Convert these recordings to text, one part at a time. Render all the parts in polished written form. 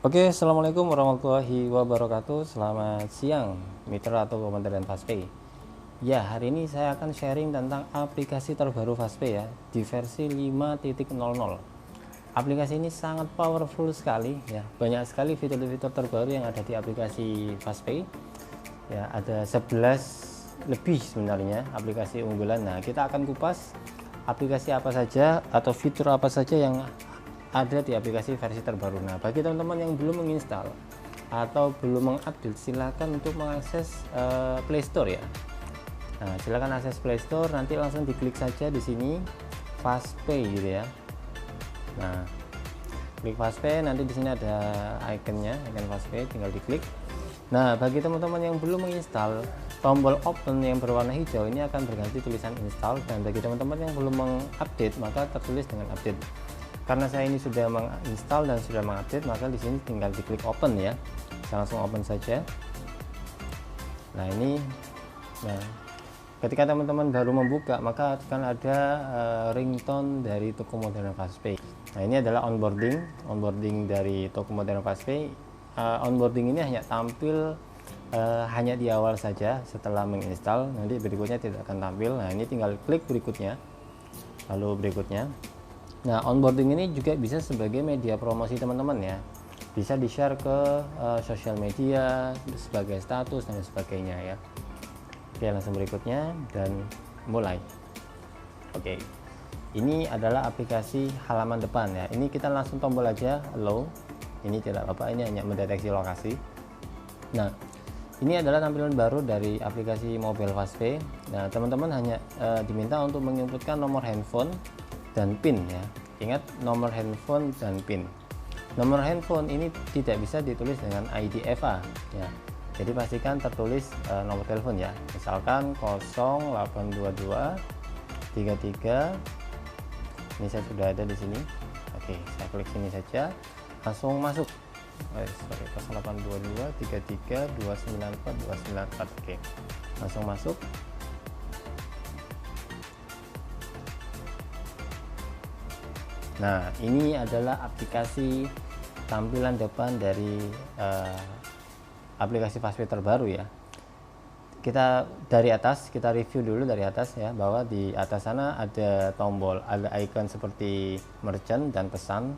Oke, assalamualaikum warahmatullahi wabarakatuh. Selamat siang, mitra atau komandan Fastpay. Ya, hari ini saya akan sharing tentang aplikasi terbaru Fastpay ya, di versi 5.00. Aplikasi ini sangat powerful sekali ya. Banyak sekali fitur-fitur terbaru yang ada di aplikasi Fastpay. Ya, ada 11 lebih sebenarnya aplikasi unggulan. Nah, kita akan kupas aplikasi apa saja atau fitur apa saja yang ada di aplikasi versi terbaru. Nah, bagi teman-teman yang belum menginstal atau belum mengupdate, silakan untuk mengakses Play Store ya. Nah, silakan akses Play Store, nanti langsung diklik saja di sini Fastpay gitu ya. Nah, klik Fastpay, nanti di sini ada ikonnya, icon Fastpay, tinggal diklik. Nah, bagi teman-teman yang belum menginstal, tombol open yang berwarna hijau ini akan berganti tulisan install, dan bagi teman-teman yang belum mengupdate maka tertulis dengan update. Karena saya ini sudah menginstal dan sudah mengupdate, maka di sini tinggal diklik open ya. Saya langsung open saja. Nah, ini ketika teman-teman baru membuka maka akan ada ringtone dari toko modern Fastpay. Nah, ini adalah onboarding dari toko modern Fastpay. Onboarding ini hanya tampil hanya di awal saja setelah menginstal, nanti berikutnya tidak akan tampil. Nah, ini tinggal klik berikutnya, lalu berikutnya. Nah, onboarding ini juga bisa sebagai media promosi teman-teman ya, bisa di share ke sosial media sebagai status dan sebagainya ya. Oke, langsung berikutnya dan mulai. Oke, ini adalah aplikasi halaman depan ya. Ini kita langsung tombol aja allow. Ini tidak apa-apa, ini hanya mendeteksi lokasi. Nah, ini adalah tampilan baru dari aplikasi mobile Fastpay. Nah, teman-teman hanya diminta untuk menginputkan nomor handphone dan PIN ya. Ingat, nomor handphone dan PIN. Nomor handphone ini tidak bisa ditulis dengan ID EVA ya. Jadi pastikan tertulis nomor telepon ya. Misalkan 0822 33. Ini saya sudah ada di sini. Oke, saya klik sini saja. Langsung masuk. 0822 33 294 294. Oke. Langsung masuk. Nah, ini adalah aplikasi tampilan depan dari aplikasi Fastpay terbaru ya. Kita dari atas, kita review dulu dari atas ya, bahwa di atas sana ada tombol, ada icon seperti merchant dan pesan,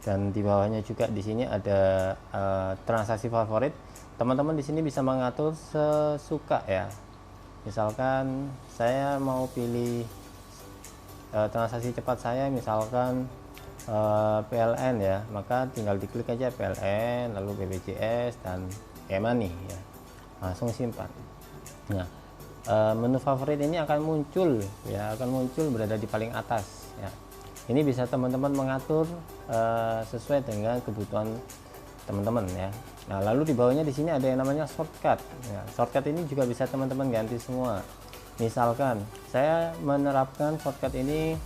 dan di bawahnya juga di sini ada transaksi favorit. Teman-teman di sini bisa mengatur sesuka ya. Misalkan saya mau pilih transaksi cepat saya, misalkan PLN ya, maka tinggal diklik aja PLN, lalu BPJS dan e-money ya, langsung simpan. Nah, menu favorit ini akan muncul ya, berada di paling atas ya. Ini bisa teman-teman mengatur sesuai dengan kebutuhan teman-teman ya. Nah, lalu di bawahnya di sini ada yang namanya shortcut ya. Shortcut ini juga bisa teman-teman ganti semua. Misalkan saya menerapkan shortcut ini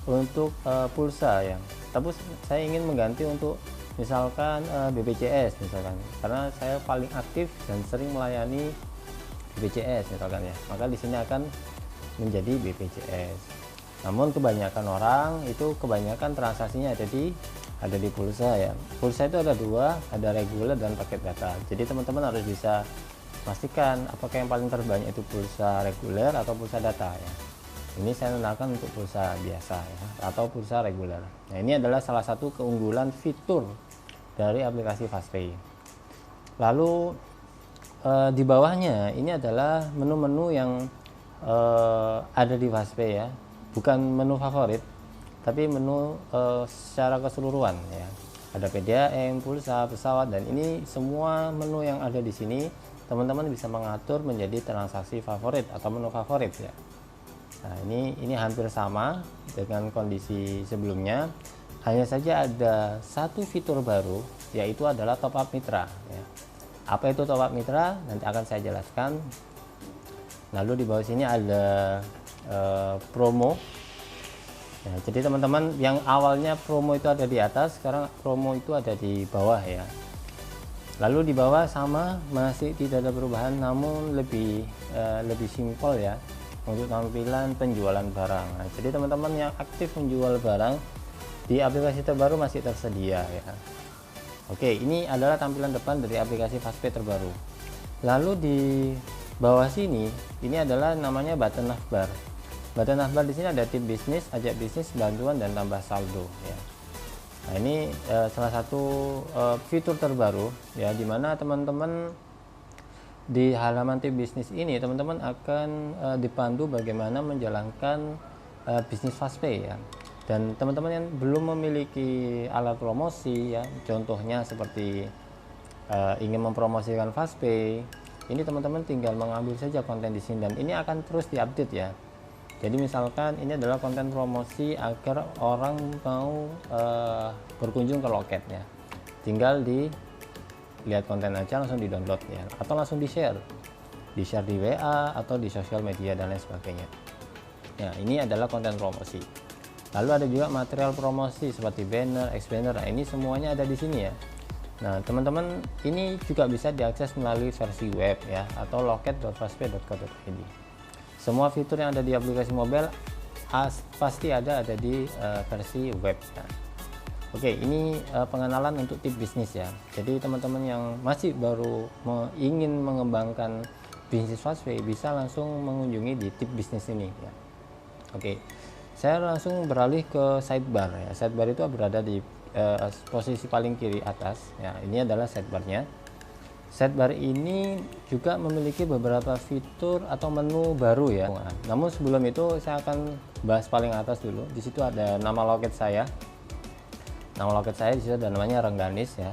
untuk pulsa ya, tapi saya ingin mengganti untuk misalkan BPJS misalkan, karena saya paling aktif dan sering melayani BPJS misalkan ya, maka di sini akan menjadi BPJS. Namun kebanyakan orang itu transaksinya ada di pulsa ya. Pulsa itu ada dua, ada reguler dan paket data. Jadi teman-teman harus bisa pastikan apakah yang paling terbanyak itu pulsa reguler atau pulsa data ya. Ini saya gunakan untuk pulsa biasa ya, atau pulsa reguler. Nah, ini adalah salah satu keunggulan fitur dari aplikasi Fastpay. Lalu di bawahnya ini adalah menu-menu yang ada di Fastpay ya, bukan menu favorit, tapi menu secara keseluruhan ya. Ada PDAM, pulsa, pesawat, dan ini semua menu yang ada di sini teman-teman bisa mengatur menjadi transaksi favorit atau menu favorit ya. Nah, ini hampir sama dengan kondisi sebelumnya, hanya saja ada satu fitur baru, yaitu adalah top up mitra ya. Apa itu top up mitra? Nanti akan saya jelaskan. Lalu di bawah sini ada promo ya, jadi teman-teman yang awalnya promo itu ada di atas, sekarang promo itu ada di bawah ya. Lalu di bawah sama, masih tidak ada perubahan, namun lebih simpel ya untuk tampilan penjualan barang. Nah, jadi teman-teman yang aktif menjual barang di aplikasi terbaru masih tersedia ya. Oke, ini adalah tampilan depan dari aplikasi Fastpay terbaru. Lalu di bawah sini, ini adalah namanya button navbar. Button navbar di sini ada tip bisnis, ajak bisnis, bantuan, dan tambah saldo ya. Nah, ini salah satu fitur terbaru ya, dimana teman-teman di halaman tip bisnis ini teman-teman akan dipandu bagaimana menjalankan bisnis Fastpay ya. Dan teman-teman yang belum memiliki alat promosi ya, contohnya seperti ingin mempromosikan Fastpay, ini teman-teman tinggal mengambil saja konten di sini dan ini akan terus diupdate ya. Jadi misalkan ini adalah konten promosi agar orang mau berkunjung ke loketnya, tinggal lihat konten aja langsung di download ya, atau langsung di share di WA atau di sosial media dan lain sebagainya. Nah, ini adalah konten promosi. Lalu ada juga material promosi seperti banner, banner. Nah, ini semuanya ada di sini ya. Nah, teman-teman, ini juga bisa diakses melalui versi web ya, atau loket.fastpay.co.id. Semua fitur yang ada di aplikasi mobile pasti ada di versi web ya. Oke, ini pengenalan untuk tip bisnis ya. Jadi teman-teman yang masih baru ingin mengembangkan bisnis Fastpay bisa langsung mengunjungi di tip bisnis ini ya. Oke. Saya langsung beralih ke sidebar ya. Sidebar itu berada di posisi paling kiri atas ya. Ini adalah sidebarnya. Sidebar ini juga memiliki beberapa fitur atau menu baru ya. Namun sebelum itu saya akan bahas paling atas dulu. Di situ ada nama loket saya. Nama loket saya di situ ada namanya Rengganis ya.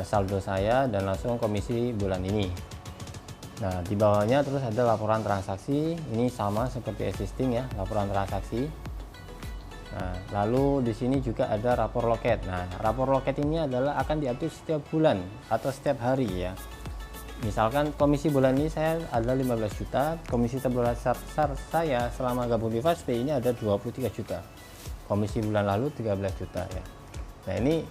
Saldo saya dan langsung komisi bulan ini. Nah, di bawahnya terus ada laporan transaksi, ini sama seperti existing ya, laporan transaksi. Nah, lalu di sini juga ada rapor loket. Nah, rapor loket ini adalah akan diupdate setiap bulan atau setiap hari ya. Misalkan komisi bulan ini saya ada 15 juta, komisi terbesar saya selama gabung di Fastpay ini ada 23 juta. Komisi bulan lalu 13 juta ya. Nah, ini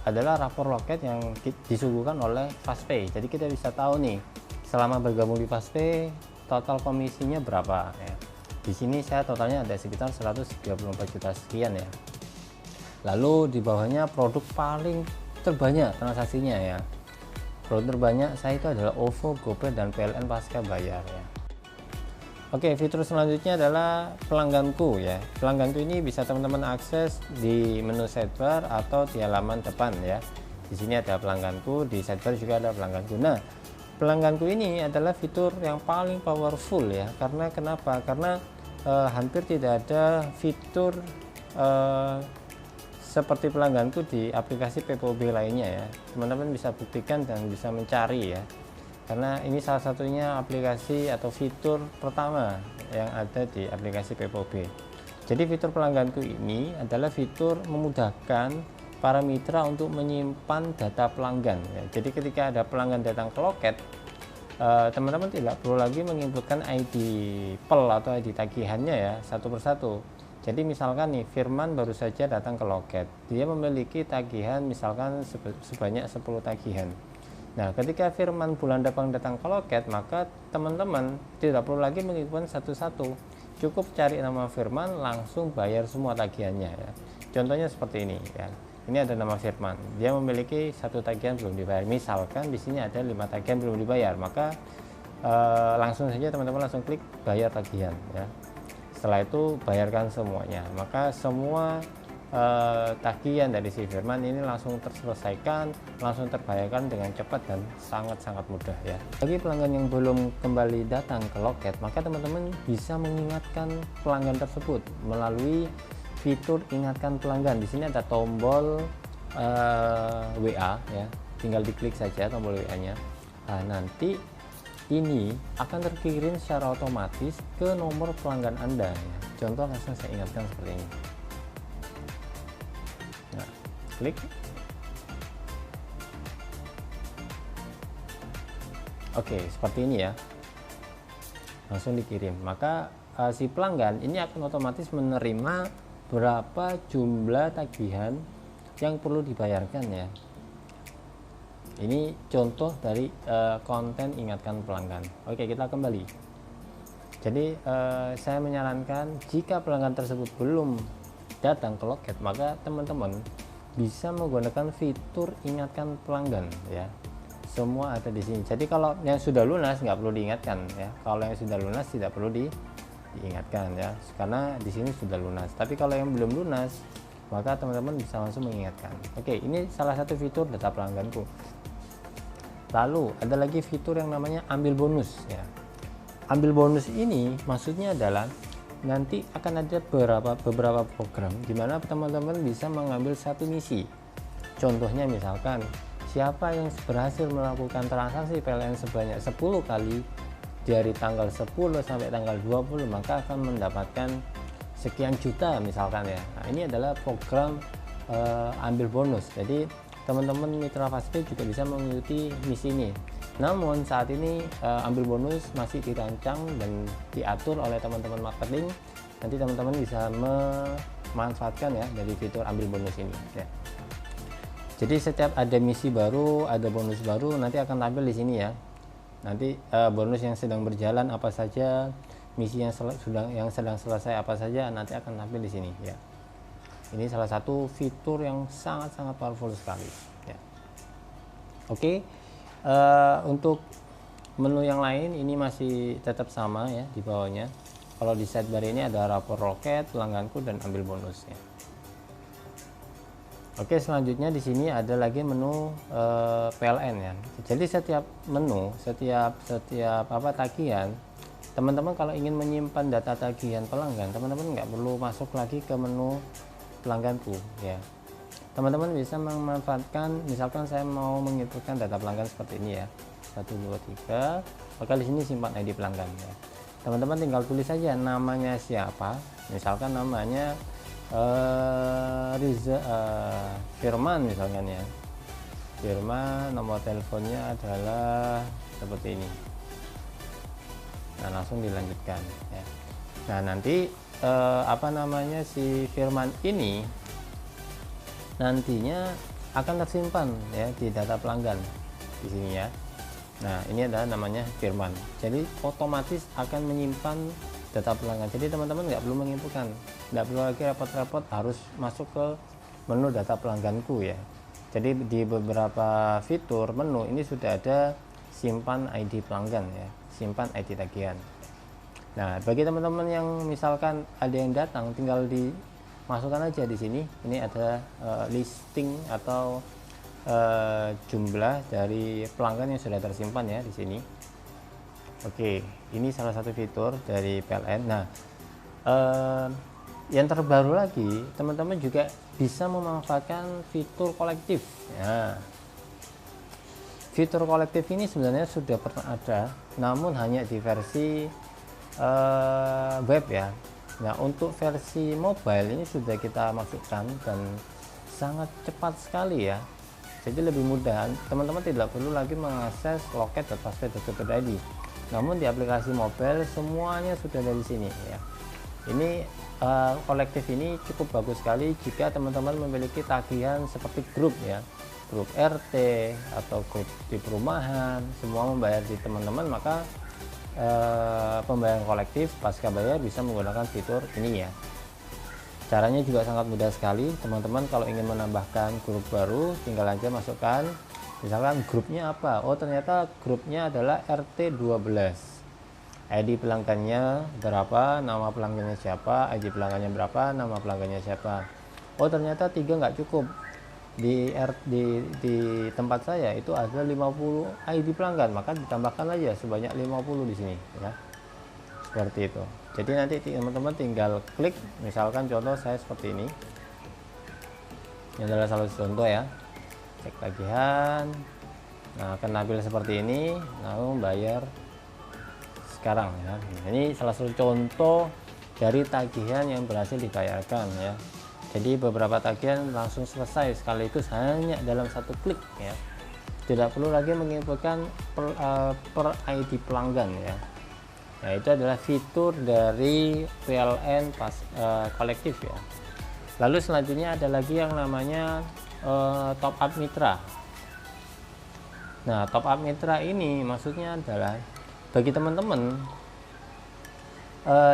adalah rapor loket yang disuguhkan oleh Fastpay. Jadi kita bisa tahu nih, selama bergabung di Fastpay total komisinya berapa ya. Di sini saya totalnya ada sekitar 134 juta sekian ya. Lalu di bawahnya produk paling terbanyak transaksinya ya. Produk terbanyak saya itu adalah OVO, GoPay, dan PLN pasca bayar ya. Oke, fitur selanjutnya adalah pelangganku ya. Pelangganku ini bisa teman-teman akses di menu sidebar atau di halaman depan ya. Di sini ada pelangganku, di sidebar juga ada pelangganku. Nah, pelangganku ini adalah fitur yang paling powerful ya. Karena kenapa? Karena hampir tidak ada fitur seperti pelangganku di aplikasi PPOB lainnya ya. Teman-teman bisa buktikan dan bisa mencari ya. Karena ini salah satunya aplikasi atau fitur pertama yang ada di aplikasi PPOB. Jadi fitur pelangganku ini adalah fitur memudahkan para mitra untuk menyimpan data pelanggan ya. Jadi ketika ada pelanggan datang ke loket, teman-teman tidak perlu lagi menginputkan ID PEL atau ID tagihannya ya, satu persatu. Jadi misalkan nih Firman baru saja datang ke loket, dia memiliki tagihan misalkan sebanyak 10 tagihan. Nah, ketika Firman bulan depan datang ke loket, maka teman-teman tidak perlu lagi menginputkan satu-satu, cukup cari nama Firman, langsung bayar semua tagihannya ya. Contohnya seperti ini ya. Ini ada nama Firman, dia memiliki satu tagihan belum dibayar. Misalkan di sini ada 5 tagihan belum dibayar, maka langsung saja teman-teman langsung klik bayar tagihan ya. Setelah itu bayarkan semuanya, maka semua tagihan dari si Firman ini langsung terselesaikan, langsung terbayarkan dengan cepat dan sangat-sangat mudah ya. Bagi pelanggan yang belum kembali datang ke loket, maka teman-teman bisa mengingatkan pelanggan tersebut melalui fitur ingatkan pelanggan. Di sini ada tombol WA ya, tinggal diklik saja tombol WA-nya. Nah, nanti ini akan terkirim secara otomatis ke nomor pelanggan Anda ya. Contoh langsung saya ingatkan seperti ini. Nah, klik. Oke, seperti ini ya. Langsung dikirim. Maka si pelanggan ini akan otomatis menerima berapa jumlah tagihan yang perlu dibayarkan ya. Ini contoh dari konten ingatkan pelanggan. Oke, kita kembali. Jadi saya menyarankan jika pelanggan tersebut belum datang ke loket, maka teman-teman bisa menggunakan fitur ingatkan pelanggan ya. Semua ada di sini. Jadi kalau yang sudah lunas nggak perlu diingatkan ya. Kalau yang sudah lunas tidak perlu diingatkan ya, karena di sini sudah lunas. Tapi kalau yang belum lunas, maka teman-teman bisa langsung mengingatkan. Oke, ini salah satu fitur data pelangganku. Lalu ada lagi fitur yang namanya ambil bonus ya. Ambil bonus ini maksudnya adalah nanti akan ada beberapa program di mana teman-teman bisa mengambil satu misi. Contohnya misalkan siapa yang berhasil melakukan transaksi PLN sebanyak 10 kali dari tanggal 10 sampai tanggal 20, maka akan mendapatkan sekian juta misalkan ya. Nah, ini adalah program ambil bonus. Jadi teman-teman mitra Fastpay juga bisa mengikuti misi ini. Namun saat ini ambil bonus masih dirancang dan diatur oleh teman-teman marketing. Nanti teman-teman bisa memanfaatkan ya dari fitur ambil bonus ini ya. Jadi setiap ada misi baru, ada bonus baru, nanti akan tampil di sini ya. Nanti bonus yang sedang berjalan apa saja, misi yang sedang selesai apa saja, nanti akan tampil di sini ya. Ini salah satu fitur yang sangat-sangat powerful sekali ya. Oke, untuk menu yang lain ini masih tetap sama ya di bawahnya. Kalau di sidebar ini ada rapor loket, pelangganku, dan ambil bonusnya. Oke, selanjutnya di sini ada lagi menu PLN ya. Jadi setiap menu, setiap tagihan, teman-teman kalau ingin menyimpan data tagihan pelanggan, teman-teman nggak perlu masuk lagi ke menu pelangganku ya. Teman-teman bisa memanfaatkan, misalkan saya mau menginputkan data pelanggan seperti ini ya, 1 2 3, maka di sini simpan ID pelanggan ya. Teman-teman tinggal tulis saja namanya siapa, misalkan namanya Firman misalkan ya. Firman, nomor teleponnya adalah seperti ini. Nah, langsung dilanjutkan ya. Nah, nanti si Firman ini nantinya akan tersimpan ya di data pelanggan di sini ya. Nah, ini adalah namanya Firman. Jadi otomatis akan menyimpan data pelanggan. Jadi teman-teman nggak perlu menginputkan, nggak perlu lagi repot-repot harus masuk ke menu data pelangganku ya. Jadi di beberapa fitur menu ini sudah ada simpan ID pelanggan ya, simpan ID tagihan. Nah, bagi teman-teman yang misalkan ada yang datang, tinggal dimasukkan aja di sini. Ini ada listing atau jumlah dari pelanggan yang sudah tersimpan ya di sini. Oke, ini salah satu fitur dari PLN. Nah, yang terbaru lagi, teman-teman juga bisa memanfaatkan fitur kolektif. Ya. Fitur kolektif ini sebenarnya sudah pernah ada, namun hanya di versi web ya. Nah, untuk versi mobile ini sudah kita masukkan dan sangat cepat sekali ya. Jadi lebih mudah. Teman-teman tidak perlu lagi mengakses loket.fastpay.id. Namun di aplikasi mobile semuanya sudah dari sini ya. Ini kolektif ini cukup bagus sekali jika teman-teman memiliki tagihan seperti grup ya, grup RT atau grup di perumahan, semua membayar di teman-teman, maka pembayaran kolektif pasca bayar bisa menggunakan fitur ini ya. Caranya juga sangat mudah sekali teman-teman. Kalau ingin menambahkan grup baru, tinggal aja masukkan misalkan grupnya apa. Oh, ternyata grupnya adalah RT12, ID pelanggannya berapa, nama pelanggannya siapa, ID pelanggannya berapa, nama pelanggannya siapa. Oh, ternyata 3 nggak cukup. Di tempat saya itu ada 50 ID pelanggan, maka ditambahkan aja sebanyak 50 di sini ya. Seperti itu. Jadi nanti teman-teman tinggal klik, misalkan contoh saya seperti ini. Ini adalah salah satu contoh ya. Cek tagihan. Nah, akan tampil seperti ini, lalu bayar sekarang ya. Ini salah satu contoh dari tagihan yang berhasil dibayarkan ya. Jadi beberapa tagihan langsung selesai sekaligus hanya dalam satu klik ya. Tidak perlu lagi menginputkan per ID pelanggan ya. Nah, itu adalah fitur dari PLN kolektif ya. Lalu selanjutnya ada lagi yang namanya top up mitra. Nah, top up mitra ini maksudnya adalah bagi teman-teman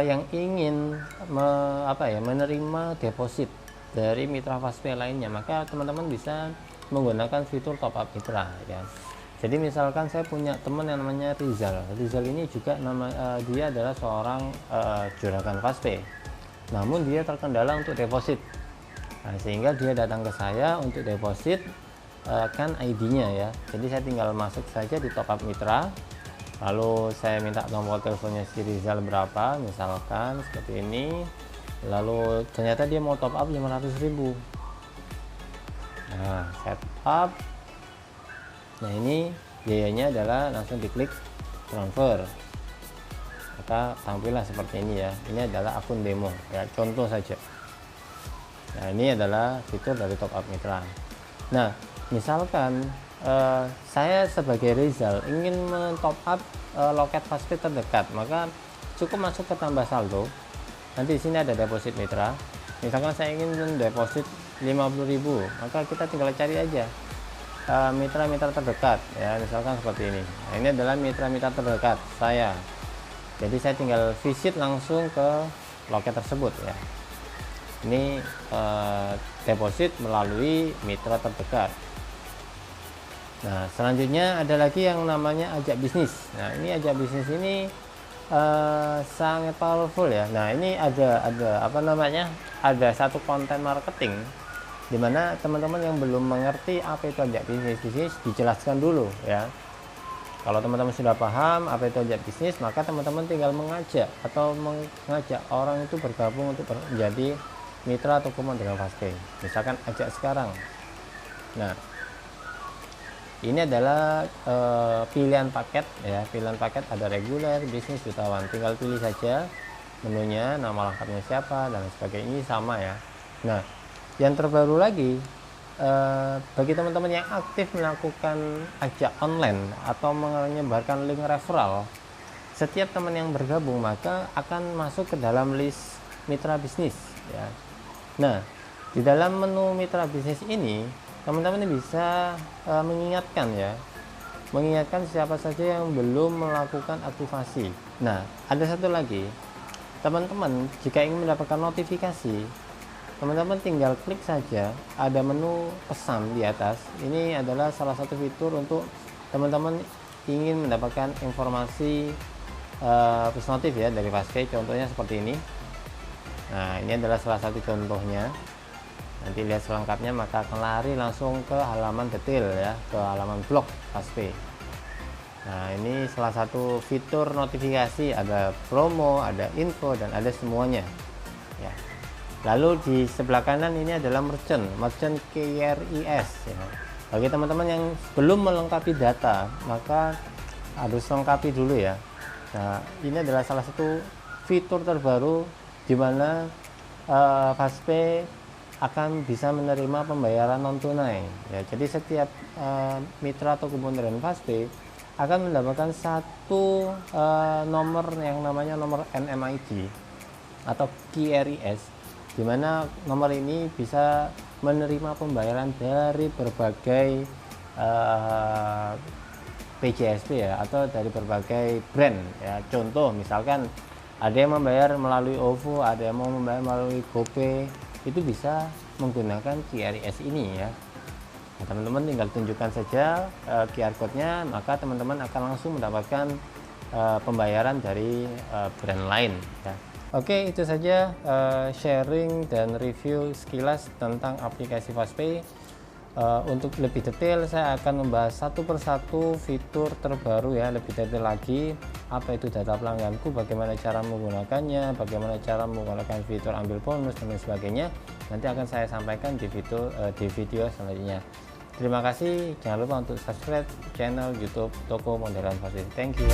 yang ingin menerima deposit dari mitra Fastpay lainnya, maka teman-teman bisa menggunakan fitur top up mitra ya. Jadi misalkan saya punya teman yang namanya Rizal. Rizal ini juga dia adalah seorang juragan Fastpay. Namun dia terkendala untuk deposit. Nah, sehingga dia datang ke saya untuk deposit kan ID-nya ya. Jadi saya tinggal masuk saja di top up mitra. Lalu saya minta nomor teleponnya si Rizal berapa, misalkan seperti ini. Lalu ternyata dia mau top up 500.000. Nah, set up. Nah, ini biayanya adalah langsung diklik transfer, maka tampillah seperti ini ya. Ini adalah akun demo ya, contoh saja. Nah, ini adalah fitur dari top up mitra. Nah, misalkan saya sebagai Rizal ingin men-top up loket Fastpay terdekat, maka cukup masuk ke tambah saldo. Nanti di sini ada deposit mitra. Misalkan saya ingin mendeposit 50.000, maka kita tinggal cari aja mitra-mitra terdekat ya, misalkan seperti ini. Nah, ini adalah mitra-mitra terdekat saya. Jadi saya tinggal visit langsung ke loket tersebut ya. Ini deposit melalui mitra terdekat. Nah, selanjutnya ada lagi yang namanya ajak bisnis. Nah, ini ajak bisnis ini sangat powerful ya. Nah, ini ada apa namanya? Ada satu konten marketing di mana teman-teman yang belum mengerti apa itu ajak bisnis dijelaskan dulu ya. Kalau teman-teman sudah paham apa itu ajak bisnis, maka teman-teman tinggal mengajak atau mengajak orang itu bergabung untuk menjadi mitra atau kumpul dengan Fastpay. Misalkan ajak sekarang. Nah, ini adalah pilihan paket ya. Pilihan paket ada reguler, bisnis, jutawan. Tinggal pilih saja menunya, nama lengkapnya siapa dan sebagainya. Ini sama ya. Nah, yang terbaru lagi, bagi teman-teman yang aktif melakukan ajak online atau menyebarkan link referral, setiap teman yang bergabung maka akan masuk ke dalam list mitra bisnis ya. Nah, di dalam menu mitra bisnis ini teman-teman bisa mengingatkan siapa saja yang belum melakukan aktivasi. Nah, ada satu lagi, teman-teman jika ingin mendapatkan notifikasi, teman-teman tinggal klik saja ada menu pesan di atas. Ini adalah salah satu fitur untuk teman-teman ingin mendapatkan informasi push notif ya dari Fastpay. Contohnya seperti ini. Nah, ini adalah salah satu contohnya. Nanti lihat selengkapnya maka akan lari langsung ke halaman detail ya, ke halaman blog Fastpay. Nah, ini salah satu fitur notifikasi, ada promo, ada info dan ada semuanya ya. Lalu di sebelah kanan ini adalah merchant KRIS ya. Bagi teman-teman yang belum melengkapi data, maka harus lengkapi dulu ya. Nah, ini adalah salah satu fitur terbaru di mana Fastpay akan bisa menerima pembayaran non tunai ya. Jadi setiap mitra atau komponen Fastpay akan mendapatkan satu nomor yang namanya nomor NMID atau KRIS, di mana nomor ini bisa menerima pembayaran dari berbagai PJSP ya, atau dari berbagai brand ya. Contoh misalkan ada yang membayar melalui OVO, ada yang mau membayar melalui GoPay, itu bisa menggunakan KRIS ini ya. Nah, teman-teman tinggal tunjukkan saja QR code-nya, maka teman-teman akan langsung mendapatkan pembayaran dari brand lain ya. Oke, itu saja sharing dan review sekilas tentang aplikasi Fastpay. Untuk lebih detail saya akan membahas satu persatu fitur terbaru ya, lebih detail lagi. Apa itu data pelangganku, bagaimana cara menggunakannya, bagaimana cara menggunakan fitur ambil bonus dan lain sebagainya. Nanti akan saya sampaikan di video selanjutnya. Terima kasih, jangan lupa untuk subscribe channel YouTube Toko Modern Fastpay. Thank you.